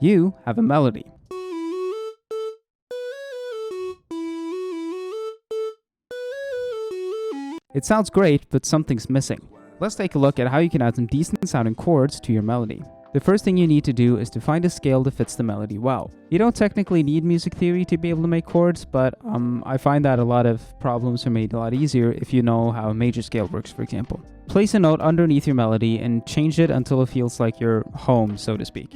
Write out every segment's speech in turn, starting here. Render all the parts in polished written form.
you have a melody. It sounds great, but something's missing. Let's take a look at how you can add some decent sounding chords to your melody. The first thing you need to do is to find a scale that fits the melody well. You don't technically need music theory to be able to make chords, but I find that a lot of problems are made a lot easier if you know how a major scale works, for example. Place a note underneath your melody and change it until it feels like you're home, so to speak.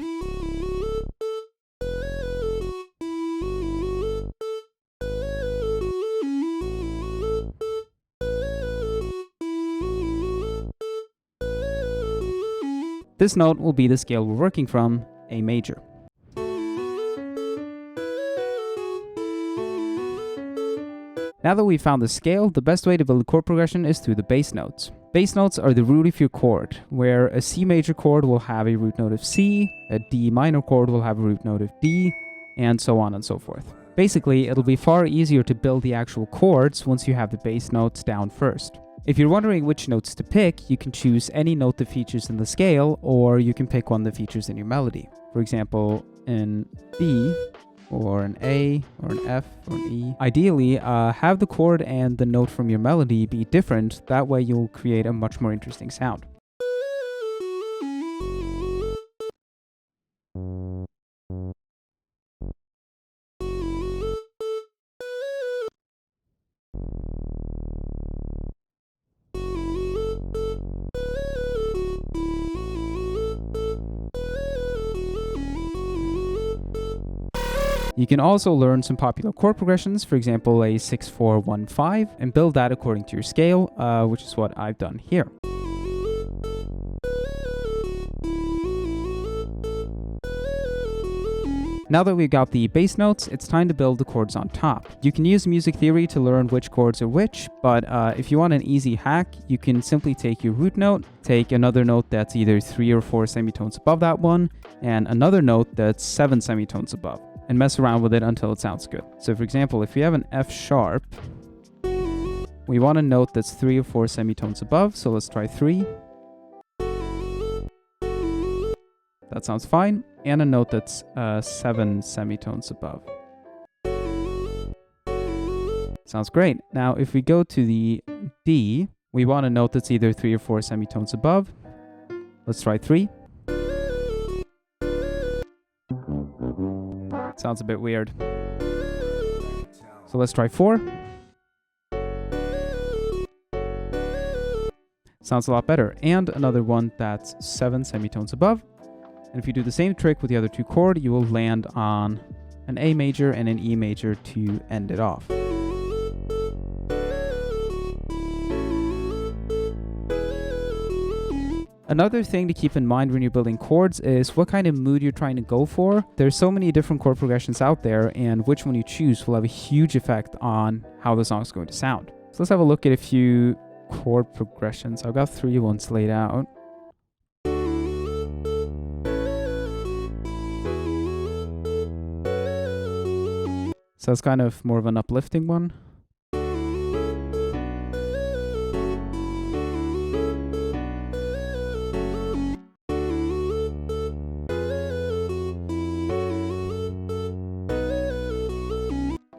This note will be the scale we're working from, A major. Now that we've found the scale, the best way to build a chord progression is through the bass notes. Bass notes are the root of your chord, where a C major chord will have a root note of C, a D minor chord will have a root note of D, and so on and so forth. Basically, it'll be far easier to build the actual chords once you have the bass notes down first. If you're wondering which notes to pick, you can choose any note that features in the scale, or you can pick one that features in your melody. For example, an B, or an A, or an F, or an E. Ideally, have the chord and the note from your melody be different, that way you'll create a much more interesting sound. You can also learn some popular chord progressions, for example a 6-4-1-5, and build that according to your scale, which is what I've done here. Now that we've got the bass notes, it's time to build the chords on top. You can use music theory to learn which chords are which, but if you want an easy hack, you can simply take your root note, take another note that's either 3 or 4 semitones above that one, and another note that's 7 semitones above, and mess around with it until it sounds good. So for example, if we have an F sharp, we want a note that's 3 or 4 semitones above, so let's try 3. That sounds fine. And a note that's 7 semitones above. Sounds great. Now if we go to the D, we want a note that's either 3 or 4 semitones above. Let's try 3. Sounds a bit weird. So let's try 4. Sounds a lot better. And another one that's 7 semitones above. And if you do the same trick with the other two chords, you will land on an A major and an E major to end it off. Another thing to keep in mind when you're building chords is what kind of mood you're trying to go for. There's so many different chord progressions out there, and which one you choose will have a huge effect on how the song's going to sound. So let's have a look at a few chord progressions. I've got 3 ones laid out. So it's kind of more of an uplifting one.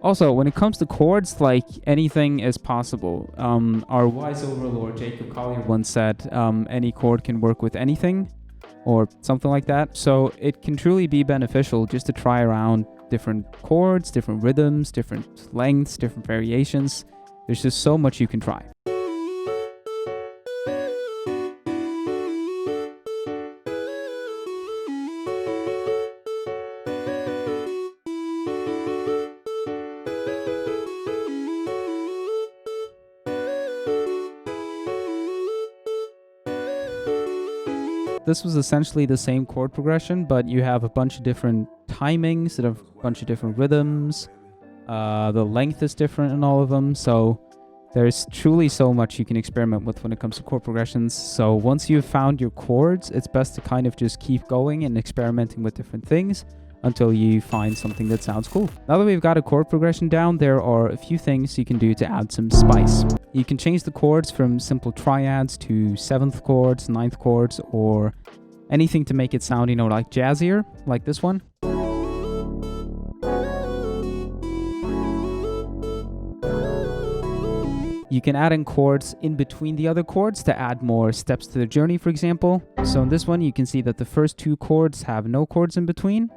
Also, when it comes to chords, like anything is possible. Our wise overlord Jacob Collier once said, any chord can work with anything, or something like that. So it can truly be beneficial just to try around different chords, different rhythms, different lengths, different variations. There's just so much you can try. This was essentially the same chord progression, but you have a bunch of different timings, that have a bunch of different rhythms. The length is different in all of them, so there's truly so much you can experiment with when it comes to chord progressions. So once you've found your chords, it's best to kind of just keep going and experimenting with different things until you find something that sounds cool. Now that we've got a chord progression down, there are a few things you can do to add some spice. You can change the chords from simple triads to 7th chords, 9th chords, or anything to make it sound, you know, like jazzier, like this one. You can add in chords in between the other chords to add more steps to the journey, for example. So in this one, you can see that the first two chords have no chords in between.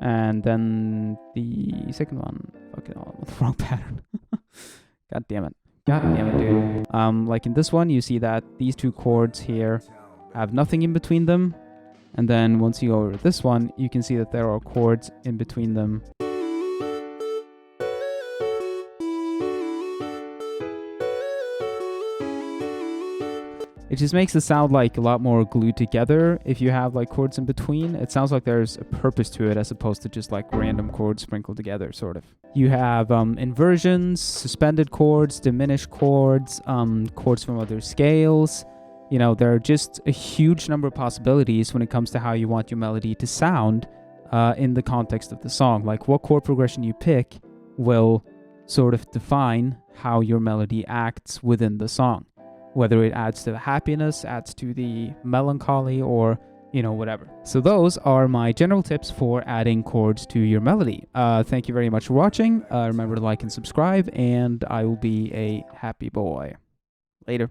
And then the second one, fucking oh, with the wrong pattern. God damn it. God damn it, dude. Like in this one, you see that these two chords here have nothing in between them. And then once you go over to this one, you can see that there are chords in between them. It just makes it sound like a lot more glued together if you have like chords in between. It sounds like there's a purpose to it as opposed to just like random chords sprinkled together, sort of. You have inversions, suspended chords, diminished chords, chords from other scales. You know, there are just a huge number of possibilities when it comes to how you want your melody to sound in the context of the song. Like what chord progression you pick will sort of define how your melody acts within the song. Whether it adds to the happiness, adds to the melancholy, or, you know, whatever. So those are my general tips for adding chords to your melody. Thank you very much for watching. Remember to like and subscribe, and I will be a happy boy. Later.